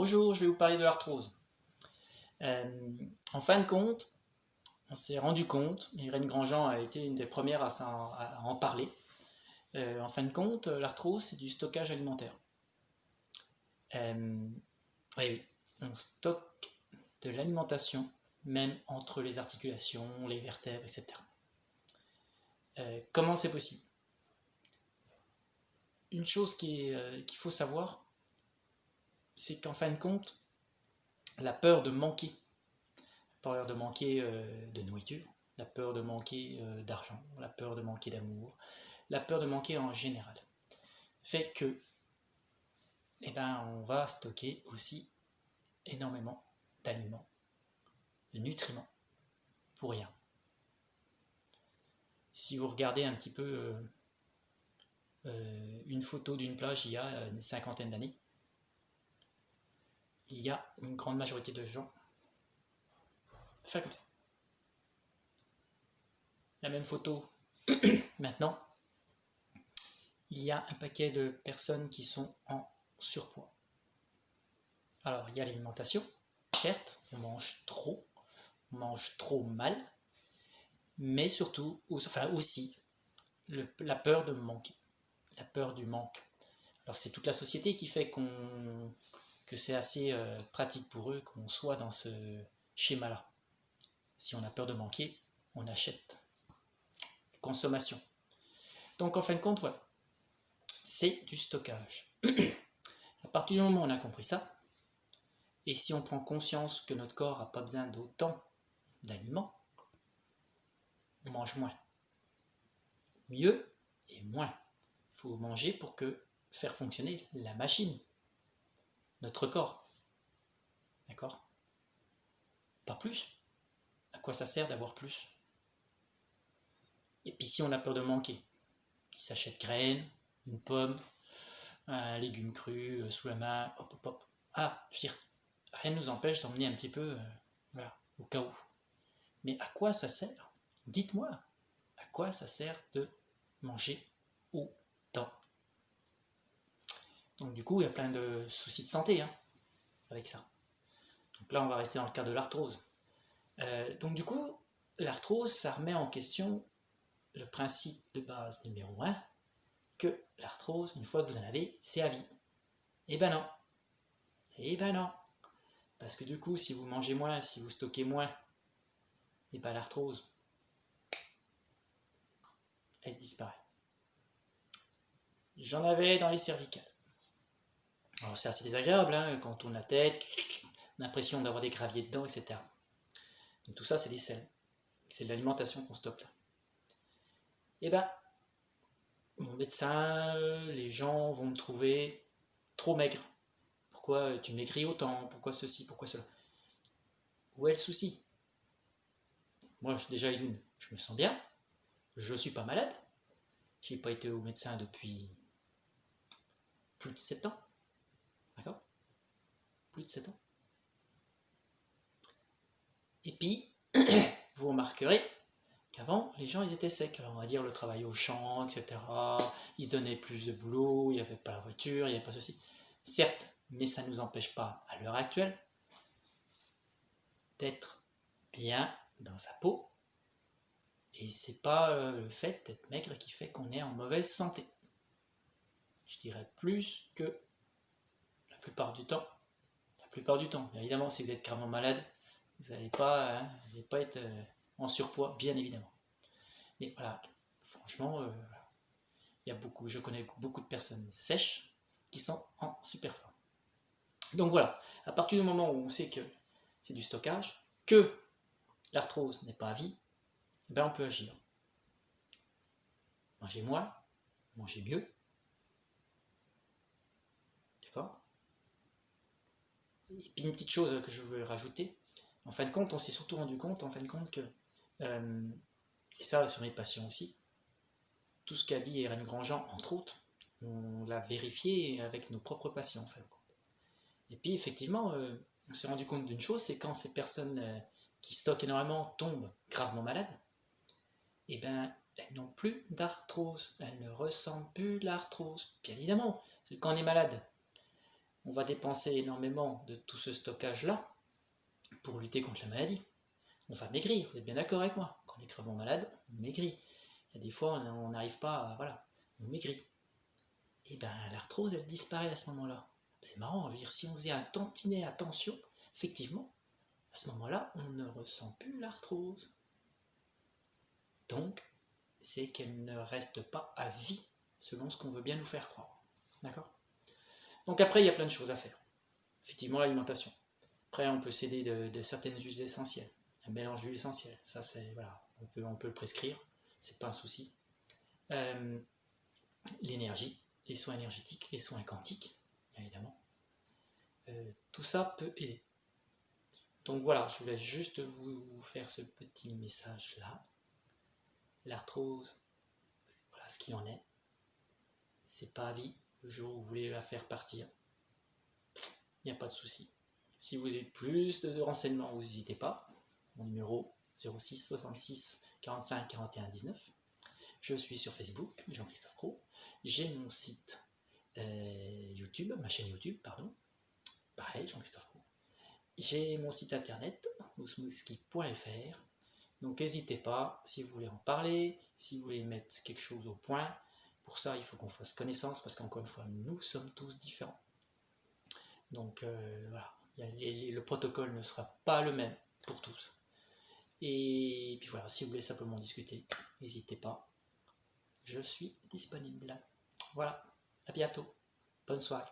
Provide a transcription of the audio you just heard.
Bonjour, je vais vous parler de l'arthrose. En fin de compte, on s'est rendu compte, Irène Grandjean a été une des premières à en parler. En fin de compte, l'arthrose, c'est du stockage alimentaire. Oui, on stocke de l'alimentation, même entre les articulations, les vertèbres, etc. Comment c'est possible? Une chose qu'il faut savoir, c'est qu'en fin de compte, la peur de manquer de nourriture, la peur de manquer d'argent, la peur de manquer d'amour, la peur de manquer en général, fait que on va stocker aussi énormément d'aliments, de nutriments, pour rien. Si vous regardez un petit peu une photo d'une plage il y a une cinquantaine d'années, il y a une grande majorité de gens faire comme ça. La même photo maintenant, il y a un paquet de personnes qui sont en surpoids. Alors, il y a l'alimentation, certes, on mange trop mal, mais surtout, aussi, la peur de manquer, la peur du manque. Alors, c'est toute la société qui fait que c'est assez pratique pour eux qu'on soit dans ce schéma-là. Si on a peur de manquer, on achète. Consommation. Donc, en fin de compte, voilà, c'est du stockage. À partir du moment où on a compris ça, et si on prend conscience que notre corps n'a pas besoin d'autant d'aliments, on mange moins. Mieux et moins. Il faut manger pour faire fonctionner la machine, notre corps. D'accord? Pas plus. À quoi ça sert d'avoir plus? Et puis si on a peur de manquer, qui s'achète graines, une pomme, un légume cru sous la main, hop hop hop. Ah, je veux dire, rien ne nous empêche d'emmener un petit peu, voilà, au cas où. Mais à quoi ça sert? Dites-moi, à quoi ça sert de manger autant? Donc du coup, il y a plein de soucis de santé avec ça. Donc là, on va rester dans le cas de l'arthrose. Donc du coup, l'arthrose, ça remet en question le principe de base numéro 1, que l'arthrose, une fois que vous en avez, c'est à vie. Eh ben non. Eh ben non. Parce que du coup, si vous mangez moins, si vous stockez moins, et ben l'arthrose, elle disparaît. J'en avais dans les cervicales. Alors c'est assez désagréable, quand on tourne la tête, on a l'impression d'avoir des graviers dedans, etc. Donc tout ça, c'est des selles. C'est de l'alimentation qu'on stocke là. Et ben, mon médecin, les gens vont me trouver trop maigre. Pourquoi tu maigris autant? Pourquoi ceci? Pourquoi cela? Où est le souci? Moi, déjà, je me sens bien. Je ne suis pas malade. Je n'ai pas été au médecin depuis plus de 7 ans. D'accord? Plus de 7 ans. Et puis, vous remarquerez qu'avant, les gens, ils étaient secs. Alors, on va dire le travail au champ, etc. Ils se donnaient plus de boulot, il n'y avait pas la voiture, il n'y avait pas ceci. Certes, mais ça ne nous empêche pas, à l'heure actuelle, d'être bien dans sa peau. Et c'est pas le fait d'être maigre qui fait qu'on est en mauvaise santé. Je dirais plus que la plupart du temps. Évidemment, si vous êtes gravement malade, vous n'allez pas être en surpoids, bien évidemment. Mais voilà, franchement, je connais beaucoup de personnes sèches qui sont en super forme. Donc voilà, à partir du moment où on sait que c'est du stockage, que l'arthrose n'est pas à vie, on peut agir. Manger moins, manger mieux. D'accord? Et puis une petite chose que je veux rajouter, en fin de compte, on s'est surtout rendu compte, que, et ça sur mes patients aussi, tout ce qu'a dit Irène Grandjean, entre autres, on l'a vérifié avec nos propres patients, en fin de compte. Et puis effectivement, on s'est rendu compte d'une chose, c'est quand ces personnes qui stockent énormément tombent gravement malades, et elles n'ont plus d'arthrose, elles ne ressentent plus l'arthrose. Bien évidemment, quand on est malade, on va dépenser énormément de tout ce stockage-là pour lutter contre la maladie. On va maigrir, vous êtes bien d'accord avec moi. Quand on est crevant malade, on maigrit. Il y a des fois, on n'arrive pas à... Voilà, on maigrit. Et bien, l'arthrose, elle disparaît à ce moment-là. C'est marrant, je veux dire, si on faisait un tantinet attention, effectivement, à ce moment-là, on ne ressent plus l'arthrose. Donc, c'est qu'elle ne reste pas à vie, selon ce qu'on veut bien nous faire croire. D'accord ? Donc après, il y a plein de choses à faire. Effectivement, l'alimentation. Après, on peut s'aider de certaines huiles essentielles. Un mélange d'huiles essentielles, ça c'est, voilà, on peut le prescrire, c'est pas un souci. L'énergie, les soins énergétiques, les soins quantiques, bien évidemment. Tout ça peut aider. Donc voilà, je voulais juste vous faire ce petit message-là. L'arthrose, voilà ce qu'il en est. C'est pas à vie. Le jour où vous voulez la faire partir, il n'y a pas de souci. Si vous avez plus de renseignements, vous n'hésitez pas. Mon numéro 06 66 45 41 19. Je suis sur Facebook, Jean-Christophe Cros. J'ai mon site YouTube, ma chaîne YouTube, pardon. Pareil, Jean-Christophe Cros. J'ai mon site internet, ousmouski.fr. Donc n'hésitez pas, si vous voulez en parler, si vous voulez mettre quelque chose au point. Pour ça, il faut qu'on fasse connaissance, parce qu'encore une fois, nous sommes tous différents. Donc voilà, le protocole ne sera pas le même pour tous. Et puis voilà, si vous voulez simplement discuter, n'hésitez pas. Je suis disponible. Voilà, à bientôt. Bonne soirée.